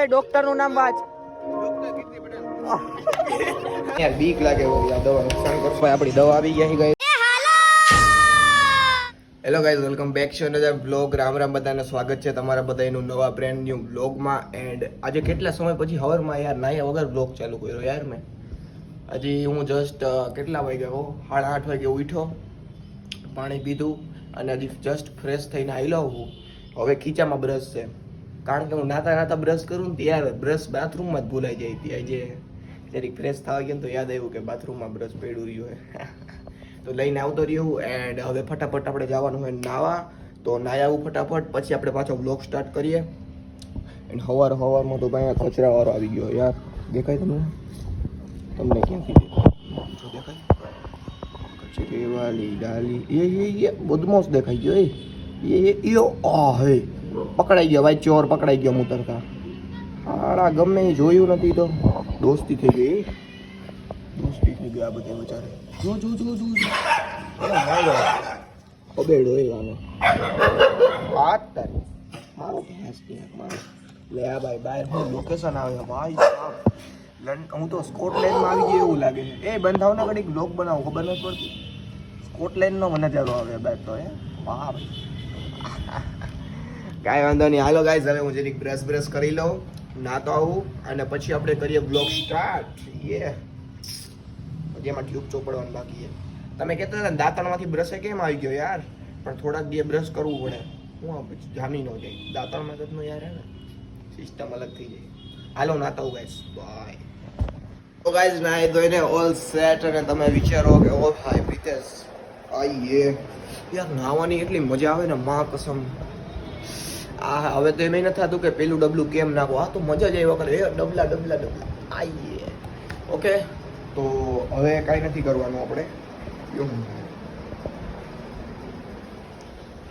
ભાઈ ડોક્ટર નું નામ વાંચ યાર બીક લાગે આ દવા નુકસાન કરશે આપણી દવા આવી ગઈ hello guys welcome back to another blog Ram Ram બધાને સ્વાગત છે તમારા બધાનું નવા બ્રેન્ડ ન્યુ બ્લોગમાં એન્ડ આજે કેટલા સમય પછી હવરમાં યાર નાયા વગર બ્લોગ ચાલુ કર્યો યાર મેં હજી હું જસ્ટ કેટલા વાગ્યા 8:30 વાગે ઉઠ્યો પાણી પીધું અને હજી જસ્ટ ફ્રેશ થઈને આવેલો હું હવે ખીચામાં બ્રશ છે કારણ કે હું નાતા બ્રશ કરું ને ત્યારે બ્રશ બાથરૂમમાં જ ભૂલાઈ જાય ત્યાં જે જરીક ફ્રેશ થવા ગયો તો યાદ આવ્યું કે બાથરૂમમાં બ્રશ પડ્યું રહ્યું તો લઈને આવતો રહ્યો એન્ડ હવે ફટાફટ આપણે જવાનું હોય નાવા તો નાયા આવું ફટાફટ પછી આપણે પાછો બ્લોગ સ્ટાર્ટ કરીએ એન્ડ સવારમાં તો ભાઈ કચરાવાળો આવી ગયો યાર દેખાય તમને ક્યાંથી દેખાય કચરેવાળી ડાલી એ બદમાશ દેખાઈ ગયો એ આ હે પકડાઈ ગયો ભાઈ ચોર પકડાઈ ગયો મુતરતા હાડા ગમે એ જોયું નથી તો દોસ્તી થઈ ગઈ આ બધે બચારે જો અબેડો એ આનો વાત તારી મારો ભેંસ કે મારો લે આ ભાઈ બહાર હું લોકેશન આવે ભાઈ હું તો સ્કોટલેન્ડમાં આવી ગયો એવું લાગે છે એ બંધાવને ઘડીક બ્લોગ બનાવું ખબર નથી પડતી સ્કોટલેન્ડનો મને નજારો આવે બાર તો હે વાહ ભાઈ કાંઈ વાંધો નહીં હાલો ગાઈઝ હવે હું જરીક બ્રશ કરી લઉં નાતો આવું અને પછી આપણે કરીએ બ્લોગ સ્ટાર્ટ યે જેમાં ટ્યુબ ચોપડવાનું બાકી છે તમે કહેતા હતા દાંતણમાંથી બ્રશે કેમ આવી ગયો યાર પણ થોડાક દિવસ બ્રશ કરવું પડે હું જામી ન જાય દાંતણમાં તો યાર હે ને સિસ્ટમ અલગ થઈ જાય હાલો નાતા હું ગાઈઝ બાય તો ગાઈઝ નાઈ ધોઈને ઓલ સેટ અને તમે વિચારો કે ઓ ભાઈ પ્રીતેશ આઈએ યાર નાવાની એટલી મજા આવે ને માં કસમ આ હવે તો એમ નથી થતું કે પેલું ડબલું કેમ નાખો આ તો મજા જ આવી વખત એ ડબલા આઈએ ઓકે તો હવે કાંઈ નથી કરવાનું આપણે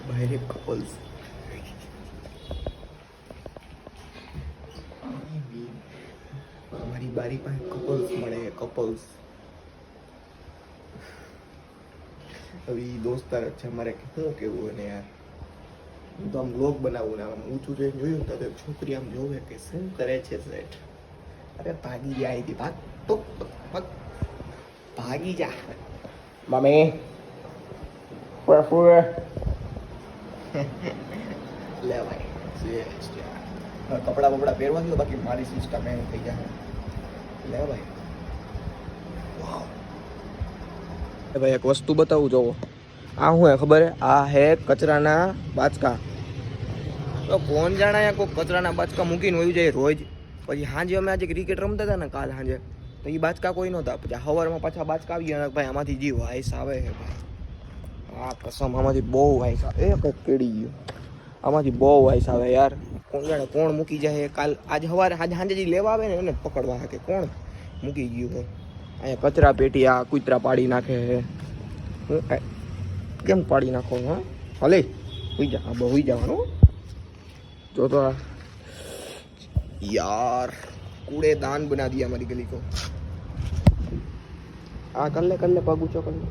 બહાર કપલ્સ અમારી બારી પાસે કપલ્સ મળે કપલ્સ હવે દોસ્તાર જ છે અમારે શું કેવું એને યાર હું તો આમ બ્લોગ બનાવું ને આમ ઊંચું જોઈને જોયું તો છોકરી આમ જોવે કે શું કરે છે સેટ અરે ભાગી જાય હતી ભાગી જા મમ્મી લે ભાઈ કપડા બપડા પહેરવા દો બાકી મારી સિસ્ટમ એમ થઈ જાય લે ભાઈ ભાઈ એક વસ્તુ બતાવું જોવો આ શું હે ખબર હે આ હે કચરાના બાચકા તો કોણ જાણે કોઈ કચરાના બાચકા મૂકીને વયું જાય રોજ પછી સાંજે અમે આજે ક્રિકેટ રમતા હતા ને કાલ સાંજે તો એ બાચકા કોઈ નહોતા પછી સવારમાં પાછા બાચકા આવી ગયા ભાઈ આમાંથી જે વાઇસ આવે છે ભાઈ આ કસમ આમાંથી બહુ વાઇસ આવે એ કંઈક કેડી ગયું આમાંથી બહુ વાઇસ આવે યાર કોણ જાણે કોણ મૂકી જાય કાલ આજે સવારે સાંજે જે લેવા આવે ને એને પકડવા કે કોણ મૂકી ગયું છે અહીંયા કચરા પેટી આ કૂતરા પાડી નાખે છે હું કેમ પાડી નાખો હા ભલે હોઈ જા બહુ હોઈ જવાનું જો તો यार कूड़ेदान बना दिया हमारी गली को हाँ कर ले पग ऊँचो कर ले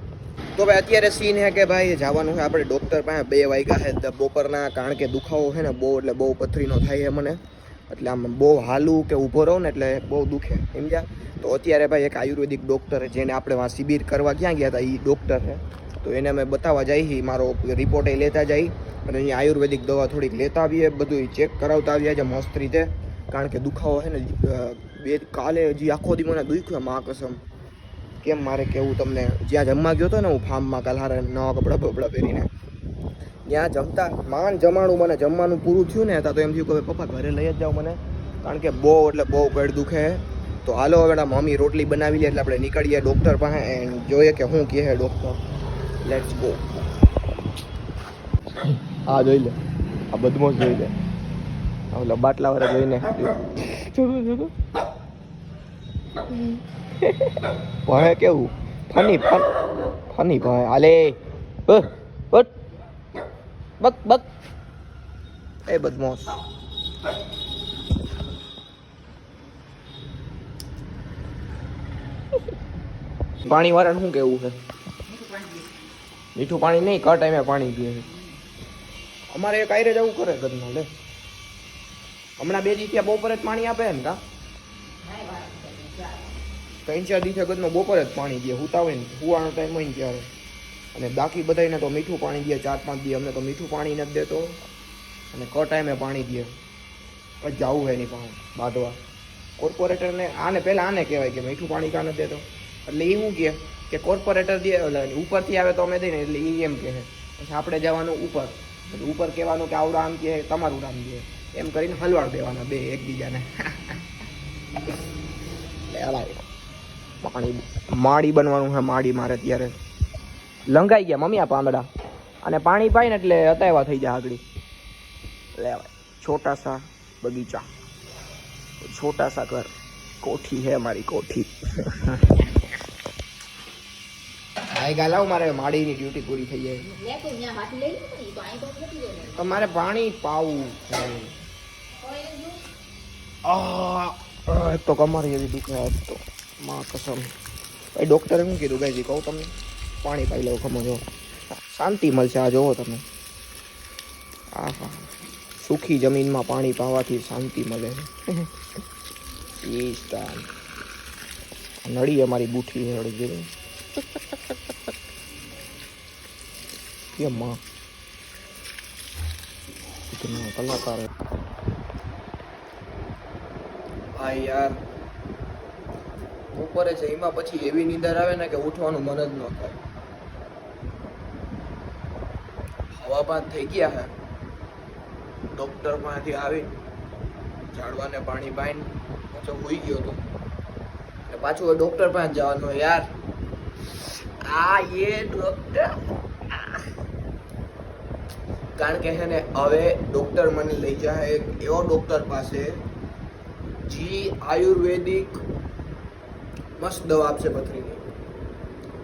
तो भाई અત્યારે સીન है કે ભાઈ જવાનું છે આપણે ડૉક્ટર પાસે 2 વાગ્યા છે બપોરના કારણ કે દુખાવો છે ને બહુ એટલે બહુ પથરીનો થાય છે મને એટલે આમ બહુ હાલું કે ઊભો રહું ને એટલે બહુ દુખે સમજ્યા તો અત્યારે ભાઈ એક આયુર્વેદિક ડૉક્ટર જેને આપણે વાં શિબિર કરવા ક્યાં ગયા હતા એ ડૉક્ટર છે તો એને અમે બતાવવા જઈએ મારો રિપોર્ટ એ લેતા જઈ અને અહીંયા આયુર્વેદિક દવા થોડીક લેતા આવીએ બધું ચેક કરાવતા આવીએ છે મસ્ત રીતે કારણ કે દુખાવો છે ને કાલે હજી આખો દી મને દુખ્યો માં કસમ કેમ મારે કેવું તમને જ્યાં જમવા ગયો હતો ને હું ફાર્મમાં કાલ હારે નવા કપડાં પહેરીને ત્યાં જમતા માન જમાણું મને જમવાનું પૂરું થયું ને તો એમ થયું કે પપ્પા ઘરે લઈ જ જાઓ મને કારણ કે બહુ એટલે બહુ પેટ દુખે તો હાલો હવે મમ્મી રોટલી બનાવી લે એટલે આપણે નીકળીએ ડૉક્ટર પાસે એન્ડ જોઈએ કે શું કહે ડૉક્ટર લેટ્સ ગો હા જોઈ લે આ બદમાશ જોઈ લે ઓલા બાટલા વાળા જોઈને ભણે કેવું ફની ભણે હાલે બક એ બદમાશ પાણી વાળાનું શું કેવું છે મીઠું પાણી નહીં કા ટાઈમે પાણી પીએ અમારે એક આયરે જવું કરે ઘરમાં લે હમણાં 2 દી ત્યાં બપોરે જ પાણી આપે ને કા 3-4 દિવસે ગદનો બપોરે જ પાણી દે, હુતા હોય ને હુવાનો ટાઈમ હોય ને ત્યારે. અને બાકી બધાને તો મીઠું પાણી દે 4-5 દી. અમને તો મીઠું પાણી નથી દેતો અને ટાઈમે પાણી દે. પછી જવું હોય એની પાસે બાંધવા કોર્પોરેટરને. પહેલાં આને કહેવાય કે મીઠું પાણી કાં નથી દેતો. એટલે એ શું કે કોર્પોરેટર દે ઉપરથી આવે તો અમે દઈને, એટલે એ એમ કહે. પછી આપણે જવાનું ઉપર, એટલે ઉપર કહેવાનું કે આવડું આમ કહે તમારું નામ દે, એમ કરીને હલવાડ દેવાના બે એકબીજાને. પાણી માડી બનવાનું છે. માડી મારે ત્યારે લંગાઈ ગયા મમ્મી આ પાંદડા, અને પાણી પાય ને એટલે અતાયવા થઈ જાય આગળ. લેવાય છોટા સા બગીચા, છોટા સા ઘર, કોઠી है हमारी कोठी. હાય ગાલાવ મારે માડીની ડ્યુટી પૂરી થઈ જાય. તમારે પાણી પાવું તો કમારી એવી દુખે આજ તો માં કસમ. ભાઈ ડૉક્ટરે શું કીધું ગાઈજી કહું તમને, પાણી પાઈ લો ખમો જો શાંતિ મળશે. આ જોવો તમે, આહા સુખી જમીનમાં પાણી પાવાથી શાંતિ મળે. નળી અમારી બૂઠી છે હળી જેવી. કેમ માં कितना कलाकार है भाई यार. બપોરે છે એમાં પછી એવી નીંદર આવે ને કે ઉઠવાનું મન જ ન થાય. હવા પાત થઈ ગયા હે. ડોક્ટર માંથી આવી ઝાડવાને પાણી પાઈને પાછો હોઈ ગયો હતો. પાછું ડોક્ટર પાસે જવાનું યાર. એ ડોક્ટર કારણ કે છે ને હવે ડોક્ટર મને લઈ જાય એક એવો ડોક્ટર પાસે જે આયુર્વેદિક મસ્ત દવા આપશે પથરીની.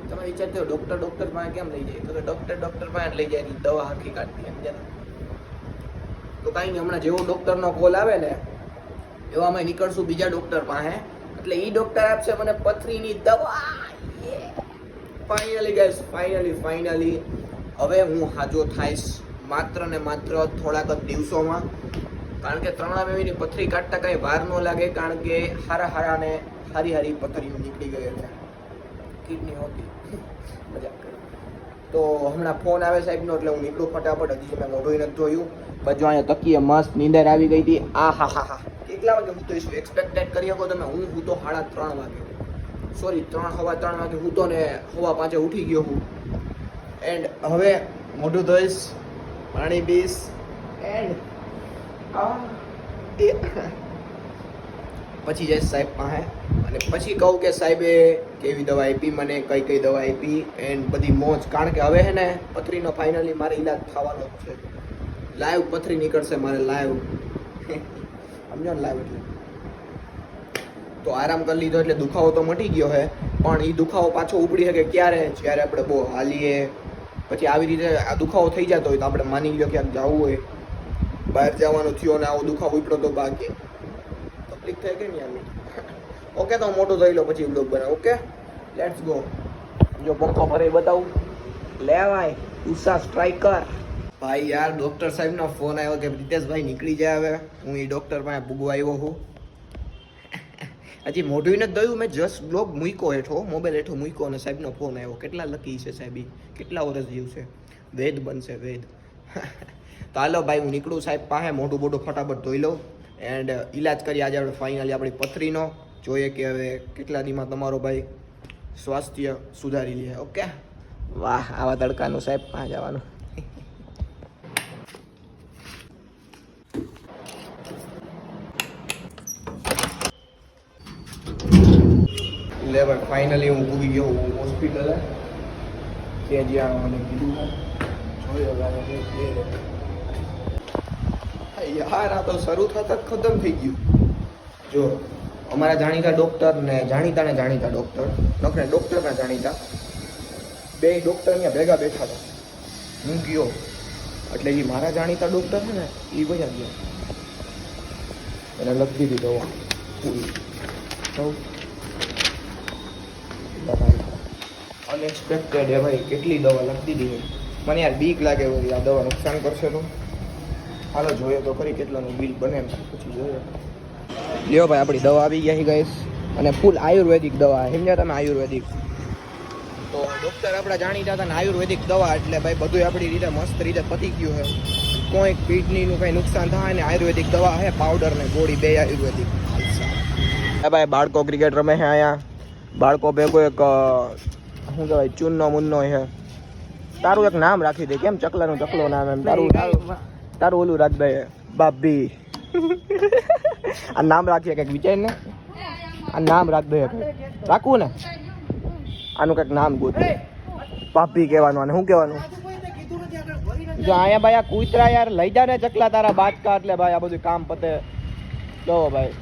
તમે વિચારતો ડોક્ટર પાસે કેમ લઈ જાય? તો કે ડોક્ટર પાસે લઈ જાય દવા હાકી કાઢી સમજ્યા. તો કાંઈ નહીં, હમણાં જેવો ડોક્ટરનો કોલ આવે ને એવા અમે નીકળશું બીજા ડોક્ટર પાસે. એટલે એ ડોક્ટર આપશે મને પથરીની દવા. ફાઇનલી ગાઈસ, ફાઇનલી હવે હું હાજો થાઈશ માત્ર ને માત્ર થોડાક જ દિવસોમાં. કારણ કે 3 મહિનાની પથરી કાઢતા કંઈ વાર ન લાગે, કારણ કે હારા ને હારી પથરી નીકળી ગઈ એટલે કિડની હોતી મજા. તો હમણાં ફોન આવે સાહેબનો એટલે હું નીકળું ફટાફટ. હજી મેં મોઢું નથી ધોયું. બધું અહીંયા તકીએ મસ્ત નીંદર આવી ગઈ હતી. હા કેટલા વાગે હું તો એક્સપેક્ટેડ કરી શકો તમે? હું તો 3:30 વાગે, સોરી 3:15 વાગે હું તો ને 5:15 ઉઠી ગયો હું. એન્ડ હવે મોઢું ધોઈશ, પાણી પીશ, એન્ડ પછી જઈશ સાહેબ પાસે. અને પછી કહું કે સાહેબે કેવી દવા આપી મને, કઈ દવા આપી, એન્ડ બધી મોજ. કારણ કે હવે છે ને પથરીનો ફાઇનલી મારે ઈલાજ થવાનો જ છે. લાઈવ પથરી નીકળશે મારે, લાઈવ સમજો ને, લાઈવ એટલે. તો આરામ કરી લીધો એટલે દુખાવો તો મટી ગયો છે, પણ એ દુખાવો પાછો ઉપડી શકે ક્યારે? જ્યારે આપણે બહુ હાલીએ. પછી આવી રીતે આ દુખાવો થઈ જતો હોય તો આપણે માની લો ક્યાંક જવું હોય, બહાર જવાનું થયો ને આવો દુખાવો ઉપડ્યો તો બાકી તકલીફ થાય કે નહીં આની. ઓકે, તો મોટો થઈ લો પછી બ્લોગ બનાવ. Okay, let's go. જો પંખો ભરે બતાવું, લેવાય ઉષા સ્ટ્રાઇકર. ભાઈ યાર ડૉક્ટર સાહેબનો ફોન આવ્યો કે પ્રિતેશભાઈ નીકળી જાય હવે. હું એ ડૉક્ટર પાસે પૂગવા આવ્યો છું. હજી મોઢું નથી ધોયું, મેં જસ્ટ બ્લોગ મૂક્યો હેઠો, મોબાઈલ હેઠો મૂક્યો અને સાહેબનો ફોન આવ્યો. કેટલા લકી છે સાહેબ, કેટલા વર્ષ જીવશે, વેદ બનશે વેદ. તો હાલો ભાઈ હું નીકળું સાહેબ પાસે, મોઢું બોઢું ફટાફટ ધોઈ લઉં એન્ડ ઈલાજ કરી આજે આપણે ફાઇનલી આપણી પથરીનો. જોઈએ કે હવે કેટલા દીમાં તમારો ભાઈ સ્વાસ્થ્ય સુધારી લે. ઓકે, વાહ આવા તડકાનું સાહેબ પાસે જવાનું. લે ભાઈ ફાઇનલી હું પૂરી ગયો હોસ્પિટલે, કે જ્યાં મને કીધું યાર આ તો શરૂ થતા જ ખતમ થઈ ગયું. જો અમારા જાણીતા ડૉક્ટર ને જાણીતા ડૉક્ટરના જાણીતા બે ડૉક્ટર અહીંયા ભેગા બેઠા હતા. હું ગયો એટલે એ મારા જાણીતા ડૉક્ટર છે ને એ ગયા ગયો, એને લખી દીધી દવા પૂરી. અનએક્સપેક્ટેડ હે ભાઈ, કેટલી દવા લખી દીધી. મને યાર બીક લાગે આ દવા નુકસાન કરશે તો. હાલો જોઈએ તો ખરી કેટલાનું બિલ બને પછી જોઈએ. લ્યો ભાઈ આપણી દવા આવી ગઈ ગાઈસ અને ફૂલ આયુર્વેદિક દવા સમજ્યા તમે આયુર્વેદિક. તો ડૉક્ટર આપણા જાણીતા હતા ને આયુર્વેદિક દવા એટલે ભાઈ બધું આપણી રીતે મસ્ત રીતે પતી ગયું છે. કોઈ કિડનીનું કંઈ નુકસાન થાય ને આયુર્વેદિક દવા છે પાવડર ને ગોળી બે આયુર્વેદિક. હા ભાઈ બાળકો ક્રિકેટ રમે છે અહીંયા. બાળકો ભેગો એક શું કહેવાય ચૂનનો મુન્નો છે. તારું એક નામ રાખી દે કેમ ચકલાનું ચકલો નામ એમ તારું ઓલું રાખ દે બાબી. આ નામ રાખીએ કંઈક વિચાર ને આ નામ રાખ દે રાખવું ને આનું કંઈક નામ ગોત બાબી કહેવાનું અને શું કહેવાનું. જો અહીંયા ભાઈ આ કૂતરા યાર લઈ જા ને ચકલા તારા બાચકા એટલે ભાઈ આ બધું કામ પતે. જો ભાઈ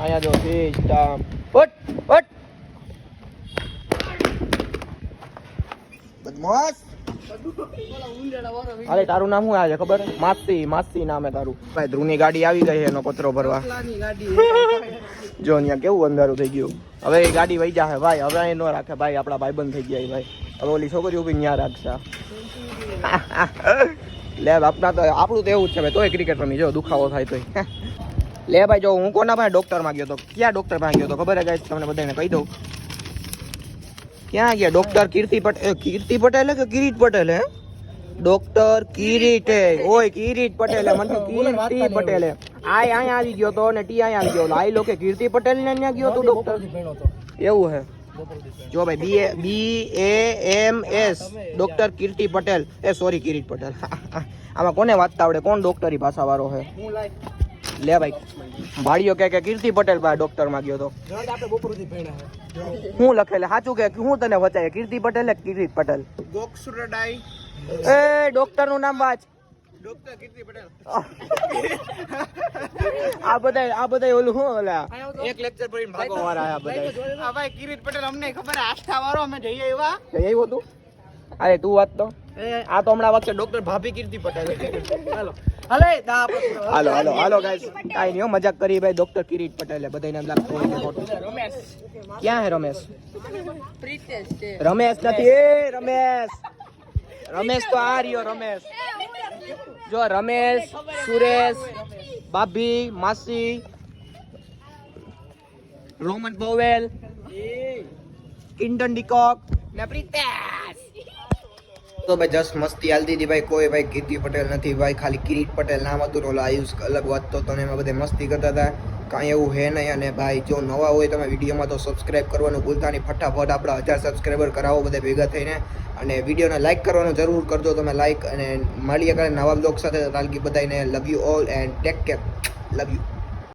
અહીંયા જો સિસ્ટમ બદમાશ. અરે તારું નામ શું આવે છે ખબર? માસી નામ હે તારું. ભાઈ ધ્રુવની ગાડી આવી ગઈ એનો કચરો ભરવા. જો અહીંયા કેવું અંધારું થઈ ગયું. હવે એ ગાડી વહી જાહે ભાઈ. હવે અહીં ન રાખે ભાઈ આપણા ભાઈબંધ થઈ ગયા ભાઈ. હવે ઓલી છોકરી ઉભી ત્યાં રાખશે. લે આપણા તો આપણું તો એવું જ છે ભાઈ. તોય ક્રિકેટ રમી જો દુખાવો થાય તોય. લે ભાઈ જો હું કોના પાસે ડોક્ટરમાં ગયો તો ક્યાં ડોક્ટર પાસે ગયો તો ખબર હે ગાઈસ તમને બધાને કહી દઉં. ક્યાં ગયા ડોક્ટર કીર્તિ પટેલ કે કિરીટ પટેલ હે? ડોક્ટર કિરીટ ઓય કિરીટ પટેલ મને કીર્તિ પટેલ અહીંયા આવી ગયો તો ને ટી અહીંયા આવી ગયો. આઈ લોકો કીર્તિ પટેલ ને ત્યાં ગયો તો ડોક્ટર એવું હે. જો ભાઈ BAMS ડોક્ટર કીર્તિ પટેલ સોરી કિરીટ પટેલ. આમાં કોને વાંચતા આવડે? કોણ ડોક્ટરી ભાષા વાળો હે? લે ભાઈ ભાડીઓ કે કીર્તિ પટેલ ભાઈ ડોક્ટર માં ગયો તો હું લખેલે સાચું કે હું તને વચાય કીર્તિ પટેલ કે કિરીટ પટેલ? ડોક્ટર નું નામ વાંચ. ડોક્ટર કીર્તિ પટેલ. આ બધા ઓલું શું ઓલા એક લેક્ચર ભરીને ભાગો વાળા આ બધા. આ ભાઈ કિરીટ પટેલ અમને ખબર આસ્થા વાળો અમે જઈ આવ્યો તું. અરે તું વાત તો આ તો હમણાં વખતે ડોક્ટર ભાભી કીર્તિ પટેલ. હાલો ગાઈસ કાઈ નહીં મજાક કરી ભાઈ. ડોક્ટર કિરીટ પટેલ બધાને એમ લાગતું હોય કે ખોટું. ક્યાં હે રમેશ? રમેશ નથી રમેશ તો આ રહ્યો રમેશ. જો રમેશ સુરેશ ભાભી માસી રોમન બોવેલ કિન્ટન ડીકોક ને પ્રિતેશ. તો ભાઈ જસ્ટ મસ્તી હાલતી હતી ભાઈ. કોઈ ભાઈ કીર્તિ પટેલ નથી ભાઈ. ખાલી કિરીટ પટેલ નામ હતું. ઓલો આયુષ અલગ વાંચતો હતો ને એમાં બધે મસ્તી કરતા હતા. કાંઈ એવું હે નહીં. અને ભાઈ જો નવા હોય તમે વિડીયોમાં તો સબસ્ક્રાઈબ કરવાનું ભૂલતા નહીં. ફટાફટ આપણા 1000 સબસ્ક્રાઈબર કરાવો બધે ભેગા થઈને. અને વિડીયોને લાઇક કરવાનું જરૂર કરજો તમે લાઇક. અને મળીએ કાલે નવા બ્લોગ સાથે. તાલગી બધાને love you all and take care. Love you.